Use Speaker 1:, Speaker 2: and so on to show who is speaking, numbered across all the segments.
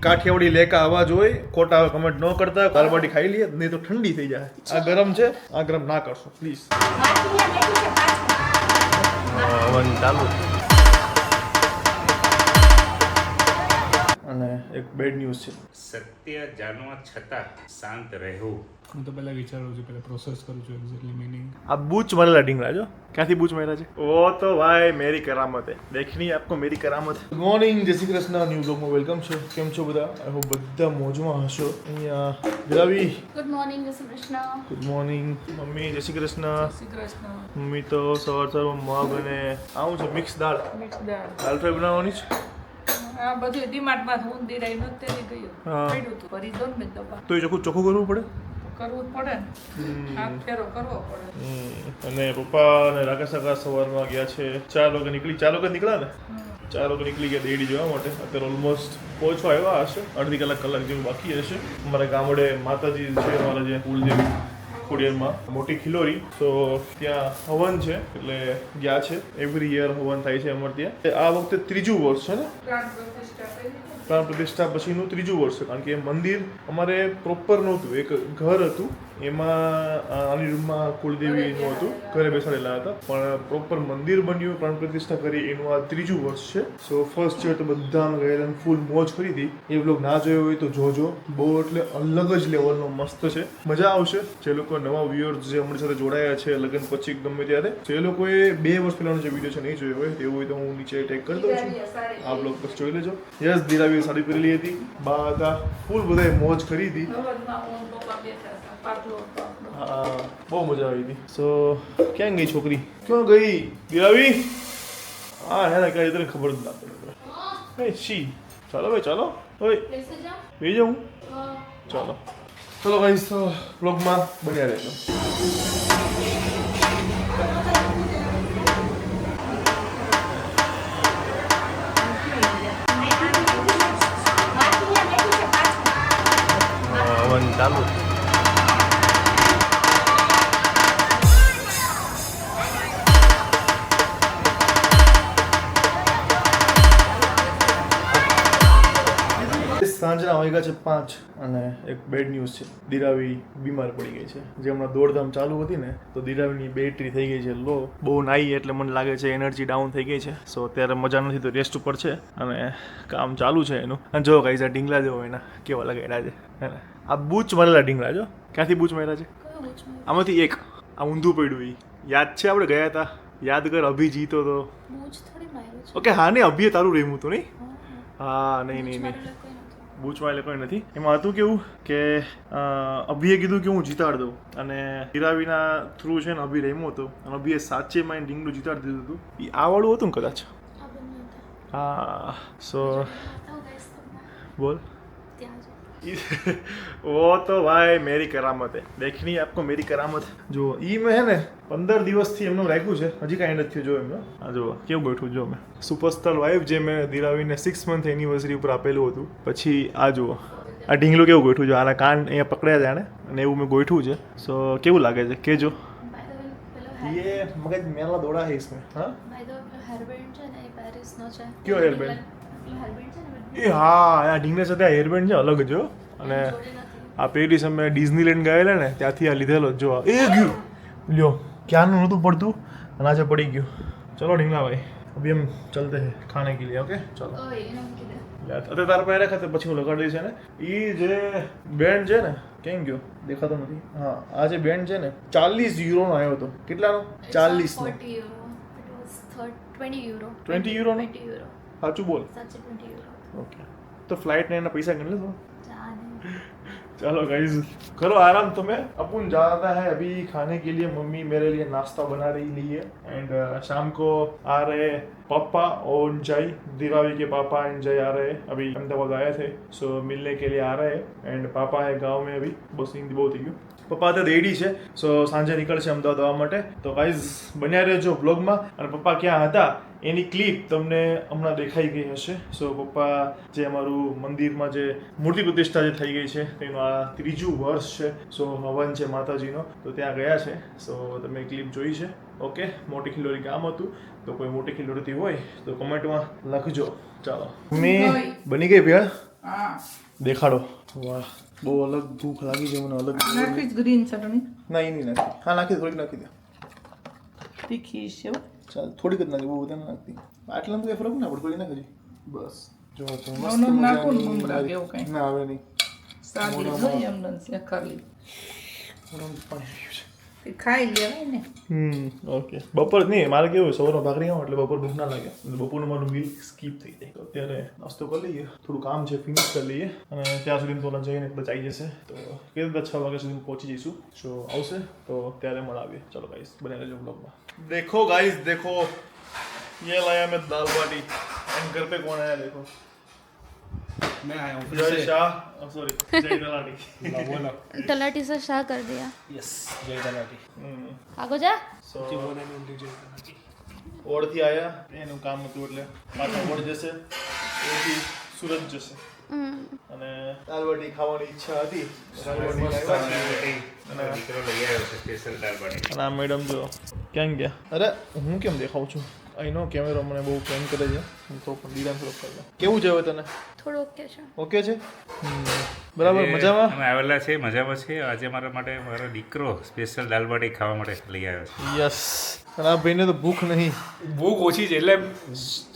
Speaker 1: કાઠિયાવાડી લેકા અવાજ હોય, ખોટા કમેન્ટ ન કરતા, દાલબાટી ખાઈ લઈએ નહીં તો ઠંડી થઈ જાય. આ ગરમ છે, આ ગરમ ના કરશો પ્લીઝ. ઓવન ચાલુ. અને એક બેડ ન્યૂઝ છે.
Speaker 2: સત્ય જાણવા છતાં શાંત રહેવું.
Speaker 3: હું તો પહેલા વિચારું છું, પહેલા પ્રોસેસ કરું છું એક્ઝેક્ટલી મીનિંગ.
Speaker 1: આ બૂચ મારેલા ઢીંગલા જો ક્યાંથી બૂચ માર્યા છે? ઓ તો ભાઈ મેરી કરામત હે. દેખની આપકો મેરી કરામત. ગુડ મોર્નિંગ, જય શ્રી કૃષ્ણ. ન્યૂ બ્લોગમાં વેલકમ છે. કેમ છો બધા? આઈ હોપ બધા મોજમાં હશો. અહીંયા દિલાવી.
Speaker 4: ગુડ મોર્નિંગ, જય Shri Krishna.
Speaker 1: Good morning mummy. જય શ્રી કૃષ્ણ.
Speaker 3: શ્રી કૃષ્ણ.
Speaker 1: મમ્મી તો સવારમાં મગ અને આવું છે મિક્સ દાળ.
Speaker 3: મિક્સ દાળ.
Speaker 1: દાળ ફ્રાય બનાવવાની છે.
Speaker 3: આ બધું ડીમાર્ટમાં હું દિરાઈ નો તેરી ગયું.
Speaker 1: હા.
Speaker 3: પડ્યું તું ભરી દો ને દબા.
Speaker 1: તો એ ચોખ્ખું કરવું પડે.
Speaker 3: કરવું જ પડે ને. આ ફેરો કરવો પડે.
Speaker 1: અને પપ્પા અને રાકેશ કાકા સવારમાં ગયા છે 4 વાગે નીકળી. 4 વાગે નીકળ્યા ને? 4 વાગે નીકળી ગયા દેડી જોવા માટે. અત્યારે ઓલમોસ્ટ પહોંચવા આવ્યા હશે. અડધી કલાક જેવું બાકી હશે. અમારા ગામડે માતાજી છે, અમારા જે કુલદેવી ખોડિયારમાં મોટી ખિલોરી, તો ત્યાં હવન છે એટલે ગયા છે. એવરી યર હવન થાય છે અમારે ત્યાં. આ વખતે 3જું વર્ષ છે ને પ્રાણ પ્રતિષ્ઠા પછીનું 3જું વર્ષ છે. કારણ કે એ મંદિર અમારે પ્રોપર નહોતું, એક ઘર હતું એમાં આની રૂમમાં કુળદેવીનું હતું, ઘરે બેસાડેલા હતા. પણ પ્રોપર મંદિર બન્યું, પ્રાણ પ્રતિષ્ઠા કરી, એનું આ 3જું વર્ષ છે. સો ફર્સ્ટ છે તો બધા ગયેલા ફૂલ મોજ કરી હતી. એ બ્લોગ ના જોયો હોય તો જોજો. બહુ એટલે અલગ જ લેવલનો મસ્ત છે, મજા આવશે. જે લોકો નવા વ્યુઅર્સ જે અમારી સાથે જોડાયા છે લગ્ન પછી ગમે ત્યારે, તો એ લોકોએ 2 વર્ષ પહેલાનો જે વિડીયો છે નહીં જોયો હોય તેવું હોય તો હું નીચે ટેગ કરી દઉં છું. આ બ્લોગ બસ જોઈ લેજો. યસ, દિલાવી સાડી પહેરેલી હતી, બા હતા, ફૂલ બધાએ મોજ કરી હતી. હા, બહુ મજા આવી હતી. સો ક્યાં ગઈ છોકરી? ક્યાં ગઈ દિલાવી? હા હે ને, ક્યાં તને ખબર જ ના પડે. હે શી. ચાલો ભાઈ ચાલો. ઓય બેસી જાઉં. ચાલો ચલો ગાઈસ, તો બ્લોગમાં બન્યા રહેજો. ઓવન ચાલુ. સાંજના વાગ્યા છે 5 અને એક બેડ ન્યૂઝ છે. દિરાવી બીમાર પડી ગઈ છે. જે હમણાં દોડધામ ચાલુ હતી ને, તો દિરાવીની બેટરી થઈ ગઈ છે લો. બહુ નાઈ એટલે મને લાગે છે એનર્જી ડાઉન થઈ ગઈ છે. સો અત્યારે મજા નથી, તો રેસ્ટ ઉપર છે અને કામ ચાલુ છે એનું. અને જો ગાઈસ, આ ઢીંગલા જેવો એના કેવા લગાડ્યા છે હે ને. આ બૂચ મારેલા ઢીંગલા જો ક્યાંથી બૂચ માર્યા છે? આમાંથી એક આ ઊંધું પડ્યું. એ યાદ છે? આપણે ગયા હતા, યાદ કર. અભી જીતો તો. ઓકે હા ને, અભીએ તારું રેમું હતું નહીં? હા નહીં નહીં નહીં, બૂચમાં એટલે કોઈ નથી. એમાં હતું કેવું કે અભીએ કીધું કે હું જીતાડ દઉં, અને દિરાવીના થ્રુ છે ને અભી રેમો હતો, અને અભીએ સાચે માં ઢીંગલું જીતાડી દીધું હતું. એ આ વાળું હતું ને કદાચ. હા. સો બોલ. वो तो भाई मेरी करामत है. देखनी आपको मेरी करामत. જો ઈ મેં હે ને 15 દિવસથી એમનું રાખ્યું છે, હજી કાંઈ નથી થયું. જો એમને આ જો કેવું બેઠું. જો મેં સુપરસ્ટાર વાઇફ જે મેં દિરાવીને 6 મંથ એનિવર્સરી ઉપર આપેલું હતું, પછી આ જુઓ આ ઢીંગલું કેવું ગોઠવું છે. આના કાન અહીંયા પકડ્યા જાણે અને એવું મેં ગોઠવું છે. સો કેવું લાગે છે કેજો. ये मगज मेरा दौड़ा है इसमें. हाँ
Speaker 4: हेयरबैंड છે ને, એ પેરિસ નો છે.
Speaker 1: કયો હેરબેન્ડ?
Speaker 4: હેયરબેન્ડ છે ને,
Speaker 1: એ હા, આ ઢીંગલા સાથે આ હેરબેન્ડ છે અલગ જો. અને આ પેરિસ અમે ડિઝનીલેન્ડ ગયેલા ને ત્યાંથી આ લીધેલો. જો એ ગયું લ્યો, ક્યાંનું નહોતું પડતું અને આજે પડી ગયું. ચલો ઢીંગલા ભાઈ, અભી હમ ચલતે હે ખાને કે લીએ. ઓકે ચલો. અત્યારે તારા પાસે રાખે પછી હું લગાડી દઈશ ને. એ જે બેન્ડ છે ને, કેમ ગયો દેખાતો નથી. હા, આ જે બેન્ડ છે ને 40 યુરોનો આવ્યો હતો. કેટલાનો? 40 નો.
Speaker 4: 20 યુરો.
Speaker 1: 20 યુરોનો?
Speaker 4: 20 યુરો.
Speaker 1: સાચું બોલ.
Speaker 4: સાચે 20 યુરો.
Speaker 1: ઓકે, તો ફ્લાઇટ ને એના પૈસા ગણી લો.
Speaker 4: जाने.
Speaker 1: चलो गाइस, करो आराम. तुम्हें अपन जाना है अभी खाने के लिए. मम्मी मेरे लिए नाश्ता बना रही है. एंड शाम को आ रहे पापा और जय, दिरावी के पापा एंड जय आ रहे. अभी अहमदाबाद आए थे, सो मिलने के लिए आ रहे. एंड पापा है गाँव में अभी. बस हिंदी बहुत ही પપ્પા તો રેડી છે, સો સાંજે નીકળશે અમદાવાદ આવવા માટે. તો ગાઈઝ બન્યા રહેજો બ્લોગમાં. અને પપ્પા ક્યાં હતા એની ક્લિપ તમને હમણાં દેખાઈ ગઈ હશે. સો પપ્પા જે અમારું મંદિરમાં જે મૂર્તિ પ્રતિષ્ઠા જે થઈ ગઈ છે તેનું આ 3જું વર્ષ છે. સો હવન છે માતાજીનો, તો ત્યાં ગયા છે. સો તમે ક્લિપ જોઈ છે. ઓકે, મોટી ખિલોરી ગામ હતું. તો કોઈ મોટી ખિલોરીથી હોય તો કમેન્ટમાં લખજો. ચાલો, મમ્મી બની ગઈ ભેળ.
Speaker 3: હા
Speaker 1: દેખાડો. વાહ, બહુ અલગ ભૂખ લાગી છે મને, અલગ.
Speaker 3: નાખી ગ્રીન ચટણી
Speaker 1: ના, એ નહીં નાખી. હા, નાખી થોડીક નાખી દે.
Speaker 3: તીખી છે હો.
Speaker 1: ચાલ, થોડીક જ નાખી, બહુ વધારે નાખતી. આટલામાં કંઈ ફરક ના પડે, થોડી નાખી. બસ જો તો મસ્ત
Speaker 3: નવનવ નાખું ને
Speaker 1: મજાની
Speaker 3: મમરા કે એવું કંઈ.
Speaker 1: ના આવે નહીં.
Speaker 3: સાદી જોઈએ એમને શેકાલી
Speaker 1: મોઢામાં પાણી આવ્યું છે.
Speaker 3: એ ખાઈ લેવાય ને.
Speaker 1: ઓકે. બપોર નહીં, મારે કેવું સવારમાં ભાખરી ખાવ એટલે બપોર ભૂખ ના લાગે. એટલે બપોરનું મારું મીલ સ્કીપ થઈ જાય. તો અત્યારે નાસ્તો કરી લઈએ, થોડું કામ છે ફિનિશ કરી લઈએ અને ત્યાં સુધી તો જઈને કદાચ આવી જશે. તો કેવી રીતે 6 વાગ્યા સુધી પહોંચી જઈશું. શો આવશે તો ત્યારે મળાવીએ. ચલો ગાઈસ, બને રહેજો બ્લોગમાં. देखो गाइस, देखो ये लाया मैं दाल बाटी एंड घर पे कौन आया देखो.
Speaker 5: मैं आया हूँ
Speaker 1: जय शाह, सॉरी जय दलाटी.
Speaker 5: बोलो
Speaker 4: तलाटी से शाह कर दिया.
Speaker 5: यस जय तलाटी
Speaker 4: आगो जा.
Speaker 1: સો
Speaker 5: बोले नहीं जय तलाटी
Speaker 1: ઓળથી આયા, એનું કામ હતું એટલે પાછા ઓળ જશે, ઓળથી સુરત જશે અને દાલ બાટી ખાવાની ઈચ્છા હતી. દાલ બાટી લાવ્યા.
Speaker 2: મારો દીકરો લઈ આવ્યો છે સ્પેશિયલ દાળ બાટી.
Speaker 1: અને આ મેડમ જો ક્યાં ગયા? અરે હું કેમ દેખાઉં છું? અહીંનો કેમેરો મને બહુ કેમ કરે છે, તો પણ દીદાન થોડોક કરી લે. કેવું છે હવે તને?
Speaker 4: થોડું ઓકે છે.
Speaker 1: ઓકે છે? બરાબર, મજામાં?
Speaker 2: અમે આવેલા છે, મજામાં છે. આજે મારા માટે મારો દીકરો સ્પેશિયલ દાળ બાટી ખાવા માટે લઈ આવ્યો છે.
Speaker 1: યસ. અને આ ભાઈને તો ભૂખ નહીં.
Speaker 5: ભૂખ ઓછી છે એટલે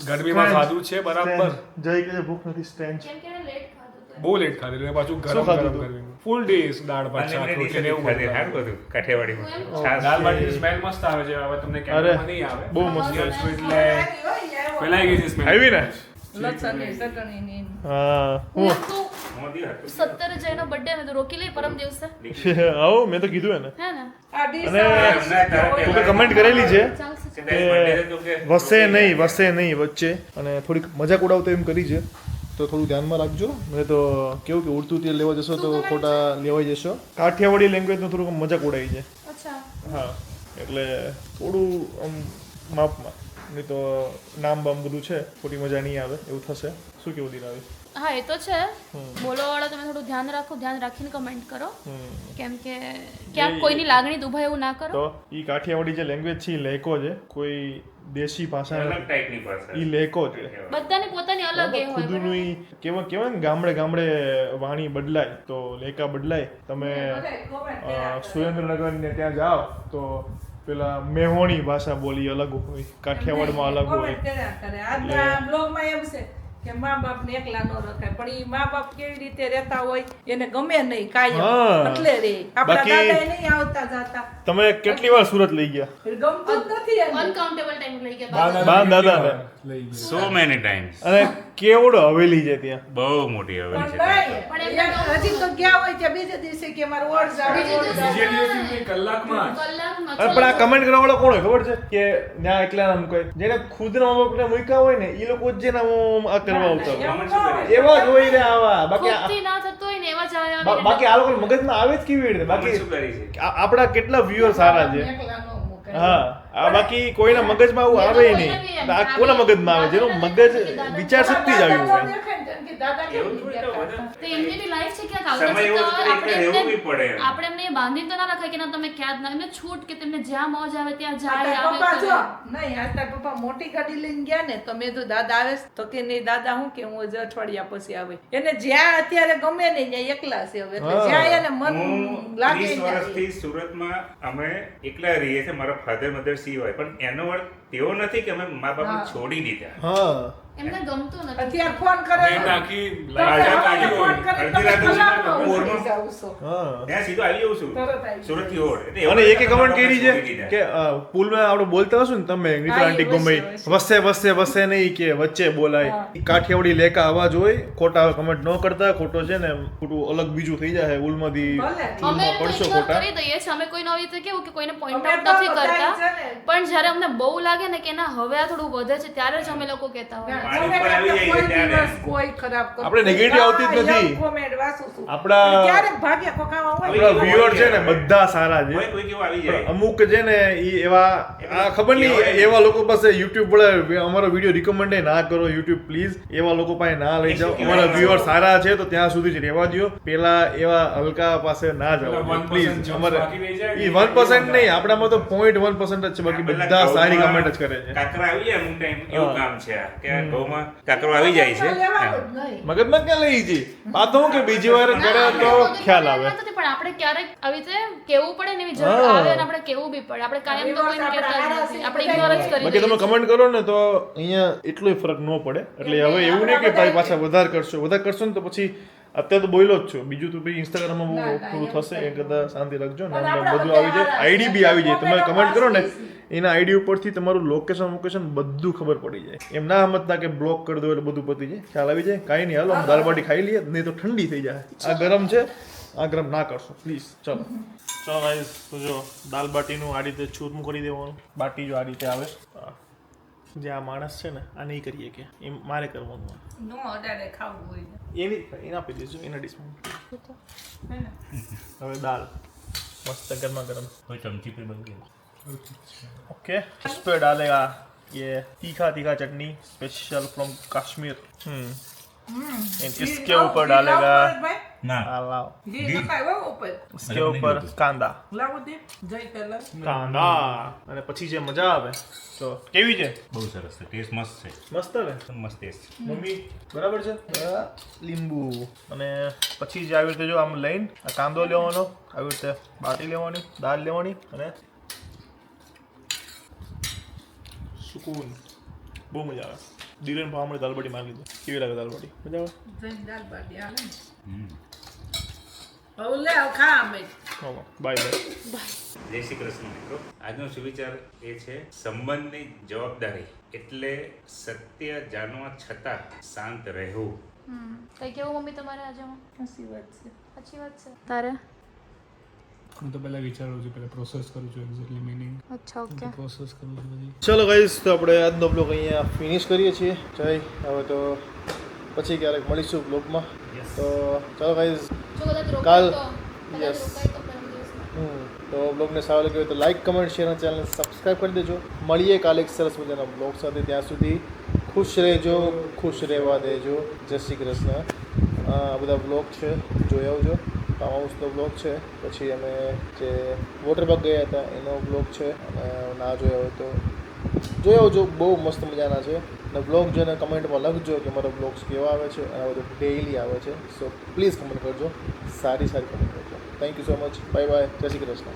Speaker 5: ગરમીમાં ખાધું છે બરાબર.
Speaker 1: જય કે ભૂખ નથી. સ્ટેન્ડ
Speaker 4: કેમ કે લેટ ખાધું તો.
Speaker 5: બહુ લેટ ખાધું એટલે પાછું ગરમ
Speaker 1: ખાધું
Speaker 5: ગરમ
Speaker 1: હતું?
Speaker 5: ગરમી ફૂલ ડેઝ દાળ ભાત શાક રોટલી ને એવું બધું.
Speaker 2: સારું બધું કાઠિયાવાડીમાં છાશ
Speaker 5: દાળ
Speaker 2: છે.
Speaker 5: બાટીની સ્મેલ મસ્ત આવે છે. હવે તમને કેમેરામાં નહીં આવે.
Speaker 1: બહુ મસ્ત
Speaker 5: એટલે
Speaker 3: આવ્યો.
Speaker 5: ફેલાઈ ગઈ છે સ્મેલ.
Speaker 1: આવી ને?
Speaker 3: લસણની ચટણીની
Speaker 1: હા. હું
Speaker 2: મોદી હતું.
Speaker 4: 17 જયનો બર્થડે મેં તો રોકી લઈ પરમ દિવસે.
Speaker 1: આવો, મેં તો કીધું એને.
Speaker 4: હે ને?
Speaker 3: આ ડીશ
Speaker 1: અને તું તો કમેન્ટ કરેલી છે
Speaker 4: ચાલશે.
Speaker 2: કે તારી birthday છે તો કે
Speaker 1: વસે નહીં વચ્ચે, અને થોડીક મજાક ઉડાવતો એમ કરી છે, તો થોડું ધ્યાનમાં રાખજો. નહીં તો કેવું કે ઉડતું તેલ લેવા જશો તો ખોટા લેવાઈ જશો. કાઠિયાવાડી લેંગ્વેજનો થોડુંક મજાક ઉડાવી છે.
Speaker 4: અચ્છા.
Speaker 1: હા, એટલે થોડું આમ માપમાં, નહીં તો નામ બામ બધું છે, ખોટી મજા નહીં આવે એવું થશે. શું કેવું દિનાવી?
Speaker 4: હા એ તો છે. બોલવાવાળા તમે થોડું ધ્યાન રાખો, ધ્યાન રાખીને કમેન્ટ કરો, કેમ કે ક્યાંક કોઈની લાગણી દુભાય એવું ના કરો.
Speaker 1: તો ઈ કાઠિયાવાડી જે લેંગ્વેજ છે એ લેકો છે, કોઈ દેશી ભાષા
Speaker 2: અલગ
Speaker 1: નથી.
Speaker 2: ટાઈપની ભાષા.
Speaker 1: ઈ લેકો છે.
Speaker 4: બધાની પોતાની અલગ એ હોય.
Speaker 1: ખુદનું ઈ કેવાય ને, ગામડે ગામડે વાણી બદલાય તો લેકા બદલાય. તમે સુરેન્દ્રનગર ને ત્યાં જાઓ તો પેલા મેહોણી ભાષા બોલી અલગ હોય, કાઠિયાવાડમાં અલગ હોય.
Speaker 3: કોમેન્ટ કર્યા કરે. આજના બ્લોગમાં એમ છે કે મા બાપને એકલા ન રખાય, પણ ઈ મા બાપ કેવી રીતે રહેતા હોય એને ગમે નહીં કાયમ,
Speaker 1: હા.
Speaker 3: એટલે રે. આપણા
Speaker 1: બાકી-
Speaker 3: દાદાએ નહીં આવતા જાતા,
Speaker 1: તમે કેટલી વાર સુરત લઈ ગયા?
Speaker 3: ગમતું જ નથી એને.
Speaker 4: અનકાઉન્ટેબલ ટાઈમ લઈ ગયા.
Speaker 1: બા દાદા ને.
Speaker 5: લઈ ગઈ.
Speaker 2: So many times.
Speaker 1: અને કેવડો હવેલી છે ત્યાં.
Speaker 2: બહુ મોટી હવેલી
Speaker 3: પણ
Speaker 2: છે.
Speaker 3: નહીં, હજી તો ગયા હોય ત્યાં બીજે દિવસે કે મારું ઓળ જાવ,
Speaker 4: બીજે
Speaker 3: ઓળ જાવ.
Speaker 5: બીજે દિવસે નહીં, કલાકમાં જ.
Speaker 4: કલાકમાં
Speaker 1: અરે પણ આ કમેન્ટ કરવા વાળો કોણ હોય ખબર છે? કે ત્યાં એકલા નામ કોઈ જેને ખુદના મા બાપને મૂક્યા હોય ને, એ લોકો જ જેને આમ આ કરવા આવતા હોય.
Speaker 2: આમાં શું કરે?
Speaker 1: એવા જ હોય ને આવા. બાકી
Speaker 4: ખુદથી ના થતું હોય ને એવા જ આવે.
Speaker 1: બાકી આ લોકો મગજમાં આવે જ કેવી રીતે?
Speaker 2: આમાં
Speaker 1: બાકી
Speaker 2: શું કરી છે?
Speaker 1: આપણા કેટલા વ્યૂઅર સારા છે.
Speaker 3: એકલા ન મુકાય.
Speaker 1: હા, આ બાકી કોઈના મગજમાં આવું આવે નહીં. આ કોના મગજમાં આવે? જેનું મગજ વિચાર શક્તિ જ આવી હોય.
Speaker 3: દેખાય ને કે દાદા કેમ
Speaker 2: એવું થોડી તો
Speaker 3: દેખાતા?
Speaker 2: બધા
Speaker 4: તો એમની બી લાઈફ છે ક્યાંક
Speaker 2: સમય
Speaker 4: આવડે
Speaker 2: એવો
Speaker 4: છે
Speaker 2: છે
Speaker 4: તો
Speaker 2: કે એકલા રહેવું બી પડે એમ.
Speaker 4: આપણે એમને બાંધી તો ના રખાય કે ના તમે ક્યાં જ ના, એમને છૂટ કે તેમને જ્યાં મોજ આવે ત્યાં જાય
Speaker 3: તારા
Speaker 4: આવે
Speaker 3: પપ્પા
Speaker 4: કરે.
Speaker 3: જો નહીં, આ તારા પપ્પા મોટી ગાડી લઈને ગયા ને તો મેં તો દાદા આવે છે? તો કે નહીં દાદા હું કે હું હજી અઠવાડિયા પછી આવે. એને જ્યાં અત્યારે ગમે ને ત્યાં એકલા છે હવે, એટલે
Speaker 1: હા.
Speaker 3: જ્યાં એને મન
Speaker 2: હું
Speaker 3: લાગે
Speaker 2: 30
Speaker 3: ત્યાં
Speaker 2: વર્ષથી સુરતમાં અમે એકલા રહીએ છીએ. મારા ફાધર મધર સિવાય. પણ એનો અર્થ એવો નથી કે અમે મા બાપને
Speaker 3: હા.
Speaker 2: છોડી દીધા.
Speaker 1: હા,
Speaker 4: એમને ગમતું નથી.
Speaker 3: અત્યારે ફોન કરે
Speaker 5: મેં તો આખી
Speaker 3: તમે
Speaker 5: લાજા
Speaker 3: હવારે
Speaker 5: કાઢી
Speaker 3: ફોન
Speaker 5: હોય.
Speaker 3: કરે
Speaker 2: અડધી
Speaker 3: તમે
Speaker 2: રાતે
Speaker 3: કલાકમાં
Speaker 2: હું
Speaker 3: ઉઠી
Speaker 2: ઓરમાં-
Speaker 3: જાવ છો.
Speaker 1: હા.
Speaker 2: ત્યાં સીધો આવી જાઉં છું.
Speaker 3: તરત આવી
Speaker 2: સુરત થી ઓડ. એટલે
Speaker 1: અને
Speaker 2: એવું
Speaker 1: એકે
Speaker 2: નથી
Speaker 1: કમેન્ટ
Speaker 2: કે
Speaker 1: કરી
Speaker 2: મા બાપને
Speaker 1: છે
Speaker 2: છોડી
Speaker 1: કે પુલમાં આપણે બોલતા હશો ને તમે નીતર
Speaker 3: હા,
Speaker 1: આંટી
Speaker 3: એ
Speaker 1: ગમે
Speaker 3: વસે,
Speaker 1: વસે નહીં કે વચ્ચે બોલાય.
Speaker 3: હા.
Speaker 1: ઈ કાઠિયાવાડી લેકા અવાજ હોય. ખોટા કમેન્ટ ન કરતા. ખોટો છે ને ખોટું અલગ બીજું થઈ જાય ઉલમાંથી.
Speaker 3: ભલે.
Speaker 4: અમે
Speaker 1: ઉલમાં
Speaker 4: તો
Speaker 1: પડશો
Speaker 4: ignore
Speaker 1: ખોટા.
Speaker 4: કરી દઈએ છીએ. અમે કોઈને આવી રીતે કેવું કે કોઈને પોઈન્ટ
Speaker 3: અમે
Speaker 4: આઉટ
Speaker 3: તો
Speaker 4: નથી
Speaker 3: બધાય
Speaker 4: કરતા,
Speaker 3: છે ને.
Speaker 4: પણ જ્યારે અમને બહુ લાગે ને કે ના હવે આ થોડું વધે છે ત્યારે જ અમે લોકો કહેતા હોય.
Speaker 2: પાણી ઉપર આવી જઈએ
Speaker 3: કોઈ
Speaker 2: ત્યારે.
Speaker 3: દિવસ કોઈ ખરાબ કરતું
Speaker 1: આપણે negative આવતી જ નથી.
Speaker 3: કોમેન્ટ વાંચું છું.
Speaker 1: આપણા
Speaker 3: ક્યારેક ભાગ્ય કોકાવા હોય
Speaker 1: આપણા વ્યુઅર છે ને બધા સારા છે
Speaker 2: કોઈ કોઈ કેવું આવી જાય
Speaker 1: અમુક છે ને ઈ એવા ખબર નહીં એવા લોકો પાસે YouTube વડે અમારો વિડીયો રિકમેન્ડ ના કરો YouTube પ્લીઝ એવા લોકો પાસે ના લઈ જાઓ અમારા વ્યુઅર સારા છે તો ત્યાં સુધી જ રહેવા દો પેલા એવા હલકા પાસે ના જાઓ
Speaker 5: 1%
Speaker 1: પ્લીઝ
Speaker 5: jokes
Speaker 1: અમારે
Speaker 5: બાકી રહી જાય ને,
Speaker 1: ઈ 1% નહીં આપણામાં તો 0.1% જ છે બાકી બધા સારી કમેન્ટ જ કરે છે
Speaker 2: કાકરા આવી જાય અમુક ટાઈમ એવું કામ છે આ, કે ઘઉંમાં કાકરો આવી જાય છે
Speaker 3: લેવાનું જ નહીં.
Speaker 1: મગજમાં ક્યાં લઈ જઈ આ તો હું કે બીજી વાર કરે તો ખ્યાલ આવે
Speaker 4: પણ આપણે ક્યારેક આવી રીતે કેવું પડે ને એવી જરૂર આવે અને આપણે કેવું બી પડે આપણે કાયમ તો કોઈને કહેતા જ નથી આપણે ઇગ્નોર જ કરી
Speaker 1: બાકી તમે કમેન્ટ કરો ને તો અહીંયા એટલોય ફરક ન પડે એટલે હવે એવું નહીં કે ભાઈ પાછા વધારે કરશો ને તો પછી અત્યારે તો બોલ્યો જ છો બીજું તો ભાઈ ઇન્સ્ટાગ્રામમાં બહુ પૂરું થશે એ કદાચ શાંતિ રાખજો ને અંદર બધું આવી જાય આઈડી બી આવી જાય તમે કમેન્ટ કરો ને એના આઈડી ઉપરથી તમારું લોકેશન બધું ખબર પડી જાય એમ ના સમજતા કે બ્લોક કરી દો એટલે બધું પતી જાય ખ્યાલ આવી જાય કાંઈ નહીં હાલો દાળ બાટી ખાઈ લઈએ નહીં તો ઠંડી થઈ જાય આ ગરમ છે આ ગરમ ના કરશો પ્લીઝ ચલો ગાઈસ તો જો દાલ બાટીનું આ રીતે ચૂરમું કરી દેવાનું બાટી જો આ રીતે આવે જે આ માણસ છે ને આ નહીં કરીએ કે એમ મારે કરવાનું
Speaker 3: નો અડાડે ખાવું હોય ને.
Speaker 1: એને આપી દેજો એના ડિશમાં હવે દાલ મસ્ત ગરમા ગરમ
Speaker 2: કોઈ ચમચી पे बन गया
Speaker 1: ओके इस पे डालेगा ये तीखा चटनी स्पेशल फ्रॉम कश्मीर इसके ऊपर डालेगा
Speaker 3: ભાઈ,
Speaker 2: ना
Speaker 1: लाओ
Speaker 3: ઘી નખાય હો ઉપર.
Speaker 1: इसके ऊपर कांदा
Speaker 3: લાવો દે જય કલર.
Speaker 1: કાંદા અને પછી જે મજા આવે તો કેવી છે
Speaker 2: બહુ સરસ છે ટેસ્ટ મસ્ત છે
Speaker 1: મસ્ત ને
Speaker 2: મસ્ત ટેસ્ટ
Speaker 1: મમ્મી બરાબર છે લીંબુ અને પછી જે આવી રીતે જો આમ લઈને આ કાંદો લેવાનો આવી રીતે બાટી લેવાની દાળ લેવાની અને સુકૂન બહુ મજા આવે ધીરેન ભાવ મળે દાલ બાટી મારી લીધું કેવી લાગે દાલ બાટી મજા આવે
Speaker 3: જય દાલ બાટી આવે ને. હવે લે હવે ખા અમે.
Speaker 1: બાય બાય
Speaker 2: જય શ્રી કૃષ્ણ મિત્રો આજનો સુવિચાર એ છે સંબંધની જવાબદારી એટલે સત્ય જાણવા છતાં શાંત રહેવું.
Speaker 4: કઈ કેવું મમ્મી તમારે આજે
Speaker 3: સાચી વાત છે.
Speaker 4: સાચી વાત છે તારે
Speaker 5: હું તો પહેલા વિચારું છું પહેલા પ્રોસેસ કરું છું એક્ઝેક્ટલી મિનિંગ
Speaker 4: અચ્છા ઓકે
Speaker 5: પ્રોસેસ કરું છું બધી
Speaker 1: ચલો ગાઈસ તો આપણે આજનો બ્લોગ અહીંયા ફિનિશ કરીએ છીએ જય હવે તો પછી ક્યારેક મળીશું બ્લોગમાં તો ચલો ગાઈસ
Speaker 4: જો કદાચ રોકાય
Speaker 1: કાલ
Speaker 4: તો
Speaker 1: yes.
Speaker 4: રોકાય તો પરમ દિવસમાં
Speaker 1: તો બ્લોગને સારો લાગ્યો હોય તો લાઈક કમેન્ટ શેર અને ચેનલને સબસ્ક્રાઈબ કરી દેજો મળીએ કાલે એક સરસ મજાના બ્લોગ સાથે ત્યાં સુધી ખુશ રહેજો ખુશ રહેવા દેજો જય શ્રી કૃષ્ણ આ બધા બ્લોગ છે જોઈ આવજો ફાર્મ હાઉસનો બ્લોગ છે પછી અમે જે વોટર પાર્ક ગયા હતા એનો બ્લોગ છે અને ના જોયા હોય તો જોઈ આવજો બહુ મસ્ત મજાના છે અને બ્લોગ જોઈને કમેન્ટમાં લખજો કે મારો બ્લોગ્સ કેવા આવે છે અને આ બધું ડેઈલી આવે છે સો પ્લીઝ કમેન્ટ કરજો સારી કમેન્ટ કરજો thank you so much bye bye જય શ્રી કૃષ્ણ